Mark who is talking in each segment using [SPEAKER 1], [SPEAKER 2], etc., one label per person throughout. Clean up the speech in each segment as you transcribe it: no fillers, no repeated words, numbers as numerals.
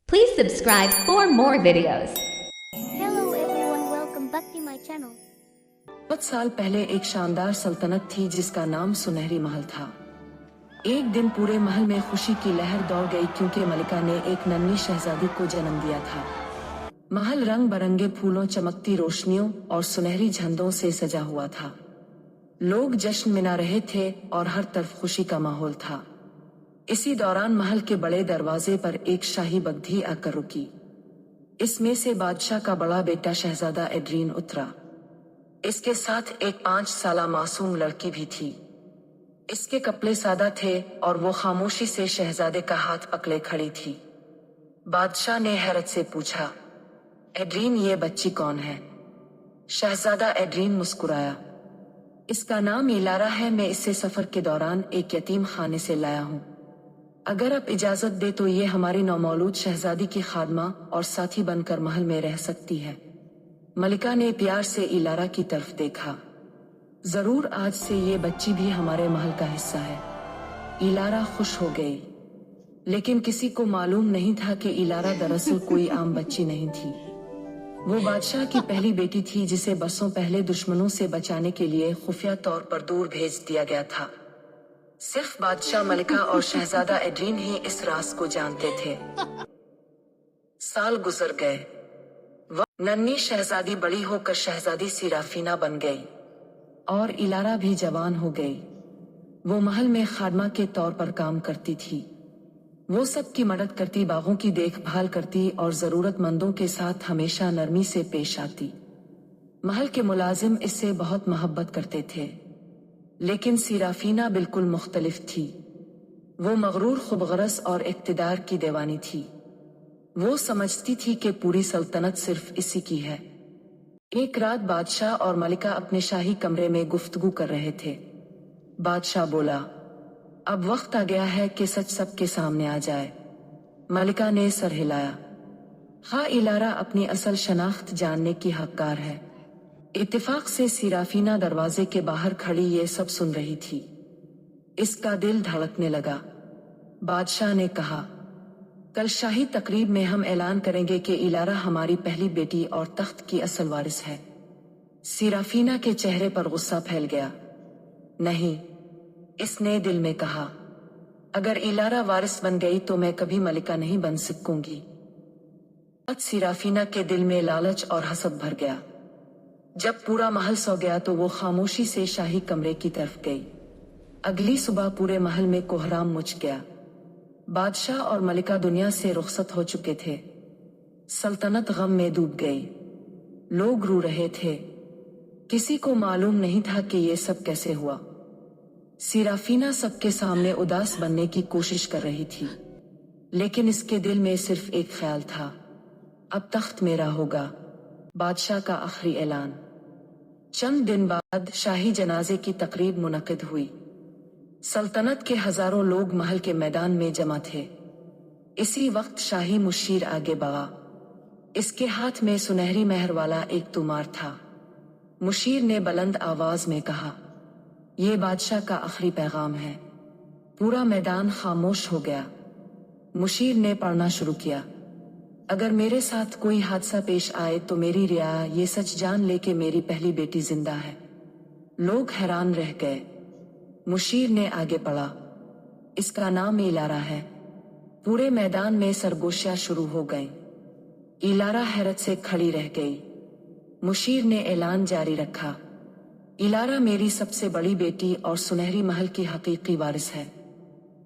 [SPEAKER 1] Please subscribe for more videos.
[SPEAKER 2] Hello everyone, welcome back to my channel.
[SPEAKER 3] बहुत साल पहले एक शानदार सल्तनत थी जिसका नाम सुनहरी महल था। एक दिन पूरे महल में खुशी की लहर दौड़ गई क्योंकि मलिका ने एक नन्ही शहजादी को जन्म दिया था। महल रंग बरंगे फूलों, चमकती रोशनियों और सुनहरी झंडों से सजा हुआ था। लोग जश्न मना रहे थे और हर तरफ खुशी का माहौल था। इसी दौरान महल के बड़े दरवाजे पर एक शाही बग्घी आकर रुकी। इसमें से बादशाह का बड़ा बेटा शहजादा एड्रीन उतरा। इसके साथ एक 5 साला मासूम लड़की भी थी। इसके कपड़े सादा थे और वो खामोशी से शहजादे का हाथ पकड़े खड़ी थी। बादशाह ने हैरत से पूछा, एड्रीन, ये बच्ची कौन है? शहजादा एड्रीन मुस्कुराया, इसका नाम इलारा है। मैं इसे सफर के दौरान एक यतीम खाने से लाया हूँ। अगर आप इजाजत दे तो ये हमारी नौमौलूद शहजादी की खादमा और साथी बनकर महल में रह सकती है। मलिका ने प्यार से इलारा की तरफ देखा। जरूर, आज से ये बच्ची भी हमारे महल का हिस्सा है। इलारा खुश हो गई, लेकिन किसी को मालूम नहीं था कि इलारा दरअसल कोई आम बच्ची नहीं थी। वो बादशाह की पहली बेटी थी जिसे बरसों पहले दुश्मनों से बचाने के लिए खुफिया तौर पर दूर भेज दिया गया था। सिर्फ बादशाह, मलिका और शहजादा एड्रीन ही इस राज को जानते थे। साल गुजर गए। वह नन्ही शहजादी बड़ी होकर शहजादी सिराफीना बन गई और इलारा भी जवान हो गई। वो महल में खादमा के तौर पर काम करती थी। वो सबकी मदद करती, बागों की देखभाल करती और जरूरतमंदों के साथ हमेशा नरमी से पेश आती। महल के मुलाजिम इससे बहुत मोहब्बत करते थे, लेकिन सिराफीना बिल्कुल मुख्तलिफ थी। वो मगरूर, खुबगरस और इक्तिदार की दीवानी थी। वो समझती थी कि पूरी सल्तनत सिर्फ इसी की है। एक रात बादशाह और मलिका अपने शाही कमरे में गुफ्तगू कर रहे थे। बादशाह बोला, अब वक्त आ गया है कि सच सबके सामने आ जाए। मलिका ने सर हिलाया, हाँ, इलारा अपनी असल शनाख्त जानने की हकदार है। इत्तेफाक से सिराफीना दरवाजे के बाहर खड़ी ये सब सुन रही थी। इसका दिल धड़कने लगा। बादशाह ने कहा, कल शाही तकरीब में हम ऐलान करेंगे कि इलारा हमारी पहली बेटी और तख्त की असल वारिस है। सिराफीना के चेहरे पर गुस्सा फैल गया। नहीं, इसने दिल में कहा, अगर इलारा वारिस बन गई तो मैं कभी मलिका नहीं बन सकूंगी। सिराफीना के दिल में लालच और हसद भर गया। जब पूरा महल सो गया तो वो खामोशी से शाही कमरे की तरफ गई। अगली सुबह पूरे महल में कोहराम मच गया। बादशाह और मलिका दुनिया से रुखसत हो चुके थे। सल्तनत गम में डूब गई। लोग रो रहे थे। किसी को मालूम नहीं था कि ये सब कैसे हुआ। सिराफीना सबके सामने उदास बनने की कोशिश कर रही थी, लेकिन इसके दिल में सिर्फ एक ख्याल था, अब तख्त मेरा होगा। बादशाह का आखिरी ऐलान। चंद दिन बाद शाही जनाजे की तकरीब मुनक्किद हुई। सल्तनत के हजारों लोग महल के मैदान में जमा थे। इसी वक्त शाही मुशीर आगे बढ़ा। इसके हाथ में सुनहरी मेहर वाला एक तुमार था। मुशीर ने बुलंद आवाज में कहा, ये बादशाह का आखिरी पैगाम है। पूरा मैदान खामोश हो गया। मुशीर ने पढ़ना शुरू किया, अगर मेरे साथ कोई हादसा पेश आए तो मेरी रिया ये सच जान ले कि मेरी पहली बेटी जिंदा है। लोग हैरान रह गए। मुशीर ने आगे पढ़ा, इसका नाम इलारा है। पूरे मैदान में सरगोशियां शुरू हो गईं। इलारा हैरत से खड़ी रह गई। मुशीर ने ऐलान जारी रखा, इलारा मेरी सबसे बड़ी बेटी और सुनहरी महल की हकीकी वारिस है।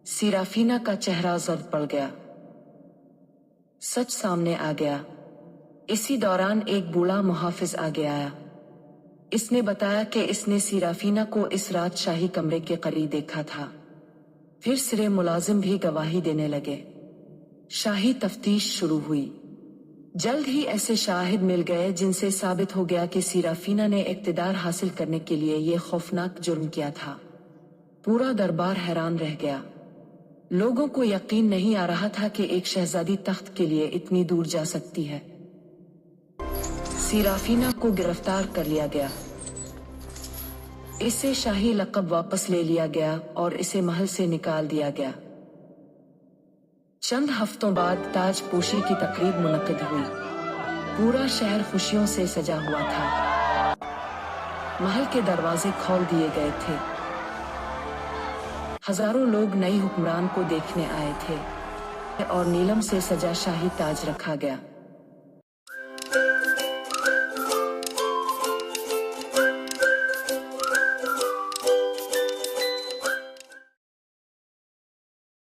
[SPEAKER 3] सिराफीना का चेहरा जर्द पड़ गया। सच सामने आ गया। इसी दौरान एक बूढ़ा मुहाफिज आगे आया। इसने बताया कि इसने सिराफीना को इस रात शाही कमरे के करीब देखा था। फिर सिरे मुलाजिम भी गवाही देने लगे। शाही तफ्तीश शुरू हुई। जल्द ही ऐसे शाहिद मिल गए जिनसे साबित हो गया कि सिराफीना ने इक्तिदार हासिल करने के लिए ये खौफनाक जुर्म किया था। पूरा दरबार हैरान रह गया। लोगों को यकीन नहीं आ रहा था कि एक शहजादी तख्त के लिए इतनी दूर जा सकती है। सिराफीना को गिरफ्तार कर लिया गया। इसे शाही लक़ब वापस ले लिया गया और इसे महल से निकाल दिया गया। चंद हफ्तों बाद ताजपोशी की तकरीब मुनक्किद हुई। पूरा शहर खुशियों से सजा हुआ था। महल के दरवाजे खोल दिए गए थे। हजारों लोग नई हुक्मरान को देखने आए थे और नीलम से सजा शाही ताज रखा गया।